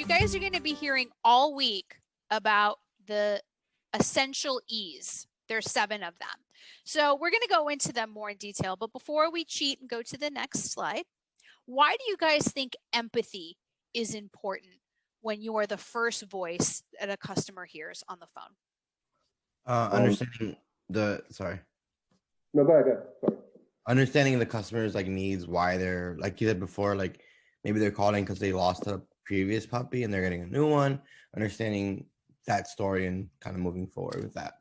guys are going to be hearing all week about the essential E's. There's 7 of them. So we're going to go into them more in detail. But before we cheat and go to the next slide, why do you guys think empathy is important when you are the first voice that a customer hears on the phone? Understanding the, sorry. No, go ahead. Sorry. Understanding the customer's like needs, why they're, like you said before, like maybe they're calling because they lost a previous puppy and they're getting a new one. Understanding that story and kind of moving forward with that.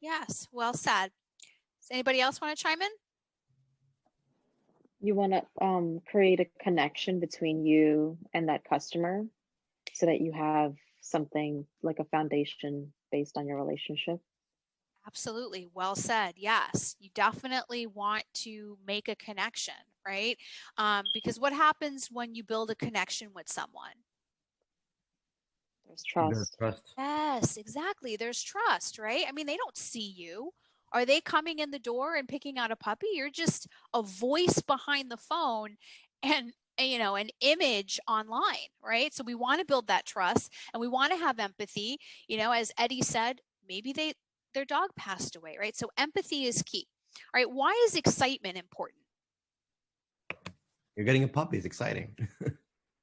Yes, well said. Does anybody else want to chime in? You want to create a connection between you and that customer so that you have something like a foundation based on your relationship. Absolutely. Well said. Yes, you definitely want to make a connection, right? Because what happens when you build a connection with someone? There's trust. Yes, exactly. There's trust, right? I mean, they don't see you. Are they coming in the door and picking out a puppy? You're just a voice behind the phone and, you know, an image online, right? So we want to build that trust and we want to have empathy. You know, as Eddie said, maybe their dog passed away, right? So empathy is key. All right, why is excitement important? You're getting a puppy. It's exciting.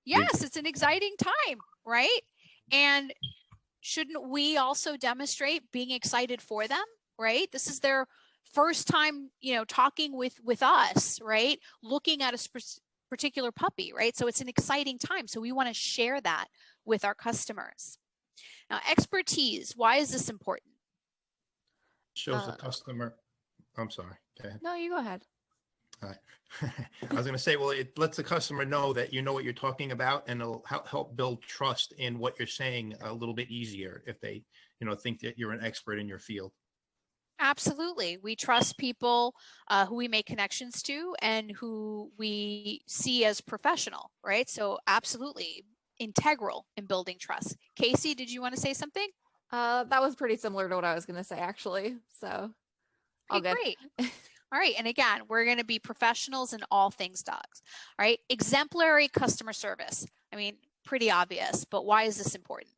Yes, it's an exciting time, right? And shouldn't we also demonstrate being excited for them, right? This is their first time, you know, talking with us, right? Looking at a particular puppy, right? So it's an exciting time. So we want to share that with our customers. Now, expertise, why is this important? Shows the customer. I'm sorry. Go ahead. No, you go ahead. All right. I was going to say, well, it lets the customer know that you know what you're talking about, and it'll help build trust in what you're saying a little bit easier if they, you know, think that you're an expert in your field. Absolutely. We trust people who we make connections to and who we see as professional, right? So absolutely integral in building trust. Casey, did you want to say something? That was pretty similar to what I was going to say, actually. So, all good. Great. All right. And again, we're going to be professionals in all things dogs. All right. Exemplary customer service. I mean, pretty obvious, but why is this important?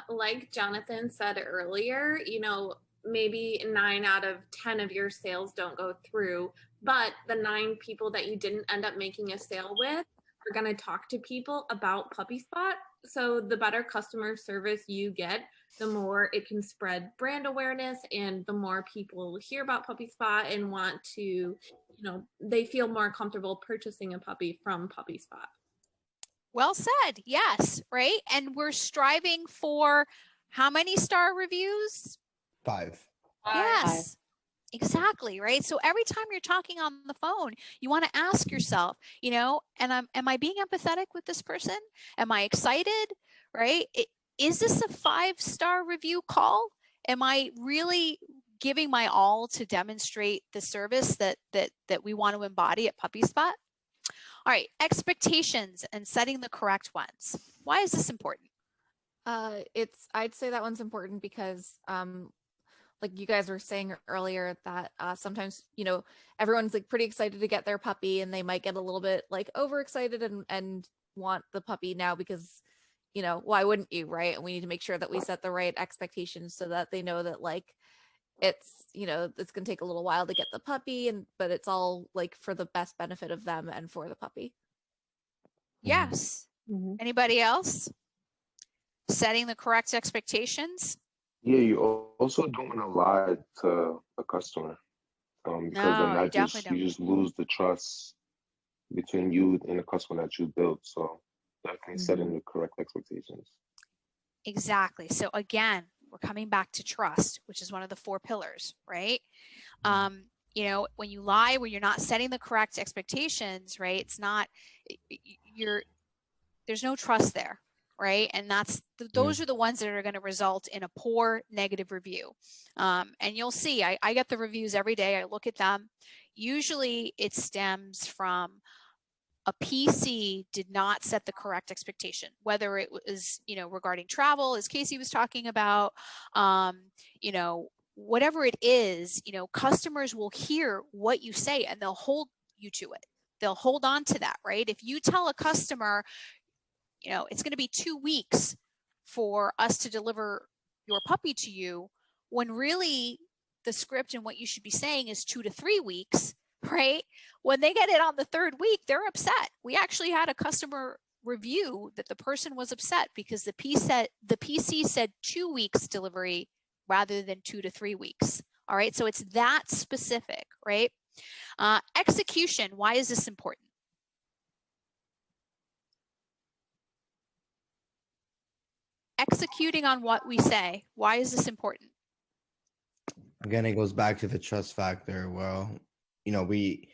Like Jonathan said earlier, you know, maybe 9 out of 10 of your sales don't go through, but the 9 people that you didn't end up making a sale with are going to talk to people about Puppy Spot. So the better customer service you get, the more it can spread brand awareness and the more people hear about Puppy Spot and want to, you know, they feel more comfortable purchasing a puppy from Puppy Spot. Well said. Yes. Right. And we're striving for how many star reviews? 5. Yes. Exactly. Right. So every time you're talking on the phone, you want to ask yourself, you know, and am I being empathetic with this person? Am I excited? Right. Is this a 5-star review call? Am I really giving my all to demonstrate the service that we want to embody at Puppy Spot? All right. Expectations and setting the correct ones. Why is this important? I'd say that one's important because, like you guys were saying earlier, that sometimes, you know, everyone's like pretty excited to get their puppy and they might get a little bit like overexcited and want the puppy now because, you know, why wouldn't you, right? And we need to make sure that we set the right expectations so that they know that like it's, you know, it's going to take a little while to get the puppy but it's all like for the best benefit of them and for the puppy. Yes. Mm-hmm. Anybody else? Setting the correct expectations. Yeah, you also don't want to lie to a customer because then you just lose the trust between you and the customer that you built. So definitely setting the correct expectations. Exactly. So again, we're coming back to trust, which is one of the 4 pillars, right? You know, when you lie, when you're not setting the correct expectations, right? It's not, there's no trust there. Right. And those are the ones that are going to result in a poor negative review. And you'll see, I get the reviews every day. I look at them. Usually it stems from a PC did not set the correct expectation, whether it was, you know, regarding travel, as Casey was talking about, you know, whatever it is, you know, customers will hear what you say and they'll hold you to it. They'll hold on to that. Right. If you tell a customer, it's going to be 2 weeks for us to deliver your puppy to you, when really the script and what you should be saying is 2 to 3 weeks, right? When they get it on the 3rd week, they're upset. We actually had a customer review that the person was upset because the PC said 2 weeks delivery rather than 2 to 3 weeks. All right, so it's that specific, right? Execution, why is this important? Executing on what we say, why is this important? Again, it goes back to the trust factor. Well, you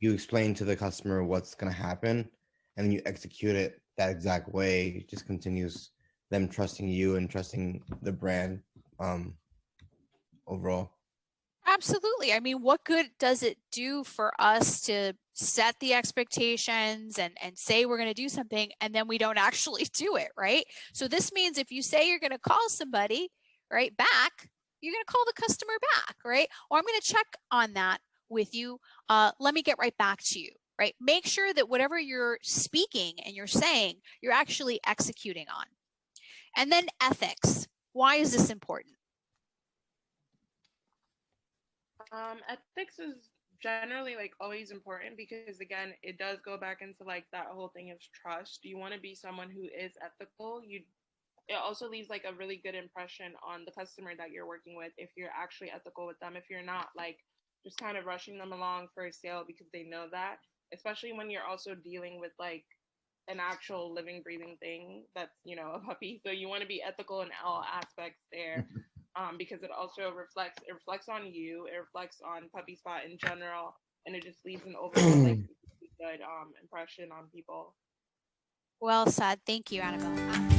explain to the customer what's going to happen, and then you execute it that exact way. It just continues them trusting you and trusting the brand overall. Absolutely. I mean, what good does it do for us to set the expectations and say we're going to do something and then we don't actually do it, right? So this means if you say you're going to call somebody, right, back, you're going to call the customer back, right? Or I'm going to check on that with you. Let me get right back to you, right? Make sure that whatever you're speaking and you're saying, you're actually executing on. And then ethics. Why is this important? Ethics is generally like always important because again, it does go back into like that whole thing of trust. You want to be someone who is ethical. It also leaves like a really good impression on the customer that you're working with if you're actually ethical with them. If you're not like just kind of rushing them along for a sale because they know that, especially when you're also dealing with like an actual living, breathing thing that's, a puppy. So you want to be ethical in all aspects there. Because it also reflects on you, it reflects on Puppy Spot in general, and it just leaves an overall like good impression on people. Well said. Thank you, Annabelle.